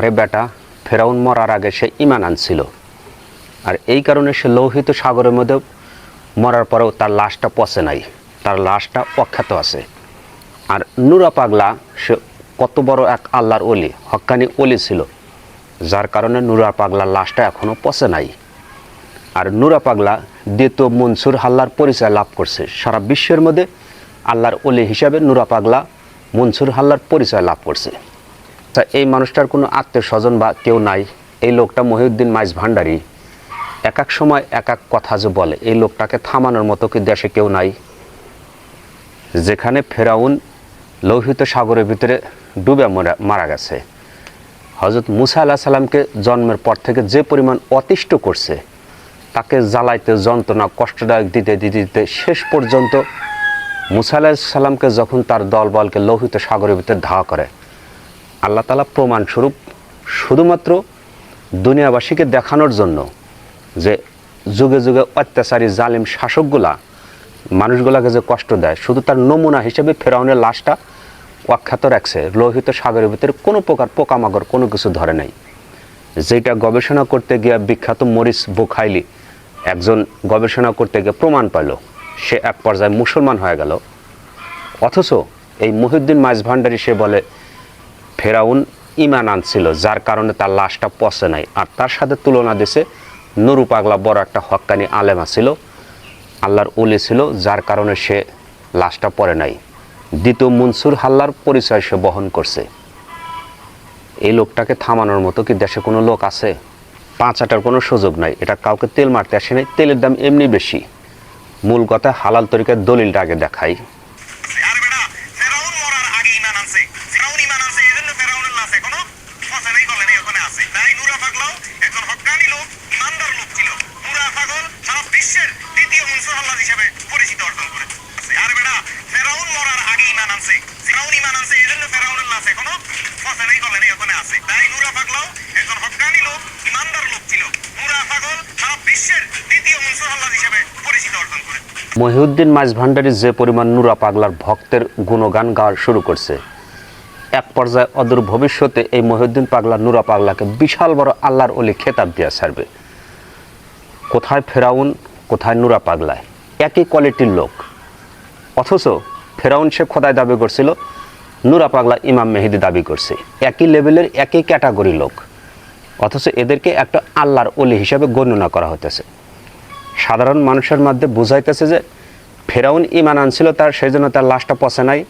আরে বেটা, ফেরাউন মরার আগে সে ঈমান আনছিল, আর এই কারণে সে লোহিত সাগরের মধ্যে মরার পরেও তার লাশটা পচে নাই, তার লাশটা অখ্যাত আছে। আর নুরা পাগলা সে কত বড় এক আল্লাহর ওলি, হক্কানি ওলি ছিল, যার কারণে নুরা পাগলার লাশটা এখনও পচে নাই। আর নুরা পাগলা দ্বিতীয় মনসুর হাল্লার পরিচয় লাভ করছে। সারা বিশ্বের মধ্যে আল্লাহর ওলি হিসাবে নুরা পাগলা মনসুর হাল্লার পরিচয় লাভ করছে। তা এই মানুষটার কোনো আত্মীয় স্বজন বা কেউ নাই। এই লোকটা মহিউদ্দিন মাইজ ভান্ডারী এক এক সময় এক এক কথা যে বলে, এই লোকটাকে থামানোর মতো কি দেশে কেউ নাই? যেখানে ফেরাউন লোহিত সাগরের ভিতরে ডুবে মারা গেছে, হযরত মুসা আলাইহিস সালামকে জন্মের পর থেকে যে পরিমাণ অতিষ্ঠ করছে, তাকে জ্বালাইতে, যন্ত্রণা, কষ্টদায়ক দিতে দিতে শেষ পর্যন্ত মুসা আলাইহিস সালামকে যখন তার দলবলকে লোহিত সাগরের ভিতরে ধাওয়া করে, আল্লাহ তাআলা প্রমাণস্বরূপ শুধুমাত্র দুনিয়াবাসীকে দেখানোর জন্য যে যুগে যুগে অত্যাচারী জালিম শাসকগুলা মানুষগুলাকে যে কষ্ট দেয়, শুধু তার নমুনা হিসেবে ফেরাউনের লাশটা অখ্যাত রাখছে। লোহিত সাগরের ভিতরে কোনো প্রকার পোকামাকড় কোনো কিছু ধরে নাই। যেটা গবেষণা করতে গিয়ে বিখ্যাত মরিস বুখাইলি একজন গবেষণা করতে গিয়ে প্রমাণ পাইল, সে এক পর্যায়ে মুসলমান হয়ে গেল। অথচ এই মহিউদ্দিন মাইজ ভান্ডারী সে বলে ফেরাউন ঈমান আনছিল, যার কারণে তার লাশটা পচে নাই। আর তার সাথে তুলনা দিছে নুরু পাগলা বড় একটা হক্কানি আলেমা ছিল, আল্লাহর ওলি ছিল, যার কারণে সে লাশটা পড়ে নাই। দ্বিতীয় মনসুর হাল্লার পরিচয় সে বহন করছে। এই লোকটাকে থামানোর মতো কি দেশে কোনো লোক আছে? পাঁচ আটার কোনো সুযোগ নাই। এটা কাউকে তেল মারতে আসে নাই, তেলের দাম এমনি বেশি। মূল কথা হালাল তরিকার দলিলটা আগে দেখাই। মহিউদ্দিন মাইজ ভান্ডারী যে পরিমাণ নুরা পাগলার ভক্তের গুণগান গাওয়া শুরু করছে, এক পর্যায়ে অদূর ভবিষ্যতে এই মহিউদ্দিন পাগলা নুরা পাগলাকে বিশাল বড় আল্লাহর ওলি খেতাব দিয়ে ছাড়বে। কোথায় ফেরাউন, কোথায় নুরা পাগলায়, একই কোয়ালিটির লোক। অথচ ফেরাউন সে খোদাই দাবি করছিল, নুরা পাগলা ইমাম মেহেদি দাবি করছে। একই লেভেলের, একই ক্যাটাগরি লোক, অথচ এদেরকে একটা আল্লাহর ওলি হিসাবে গণনা করা হতেছে। সাধারণ মানুষের মধ্যে বুঝাইতেছে যে ফেরাউন ঈমান আনছিল, তার সেই জন্য তার লাশটা পচে নাই।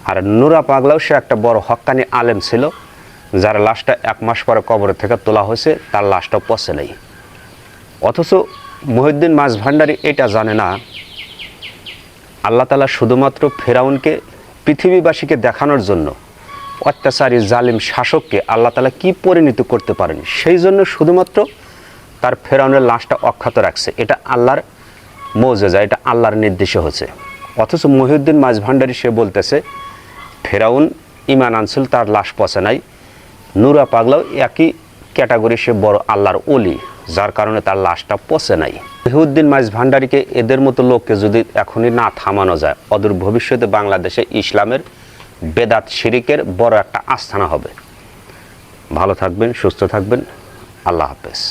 আর নুরা পাগলাও সে একটা বড় হক্কানি আলেম ছিল, যার লাশটা 1 মাস পরে কবর থেকে তোলা হয়েছে, তার লাশটা পচে নাই। অথচ মহিউদ্দিন মাইজ ভান্ডারী এটা জানে না, আল্লাহ তাআলা শুধুমাত্র ফেরাউনকে পৃথিবীবাসীকে দেখানোর জন্য অত্যাচারী জালিম শাসককে আল্লাহ তাআলা কি পরিণত করতে পারেন, সেই জন্য শুধুমাত্র তার ফেরাউনের লাশটা অখ্যাত রাখছে। এটা আল্লাহর মৌজেজা, এটা আল্লাহর নির্দেশে হচ্ছে। অথচ মহিউদ্দিন মাইজ ভান্ডারী সে বলতেছে ফেরাউন ঈমান আনছিল, তার লাশ পচে নাই। নুরা পাগলাও একই ক্যাটাগরি, সে বড় আল্লাহর ওলি, যার কারণে তার লাশটা পচে নাই। মহিউদ্দিন মাইজ ভান্ডারীকে, এদের মতো লোককে যদি এখনই না থামানো যায়, অদূর ভবিষ্যতে বাংলাদেশে ইসলামের বেদাত শিরিকের বড় একটা আস্থানা হবে। ভালো থাকবেন, সুস্থ থাকবেন, আল্লাহ হাফেজ।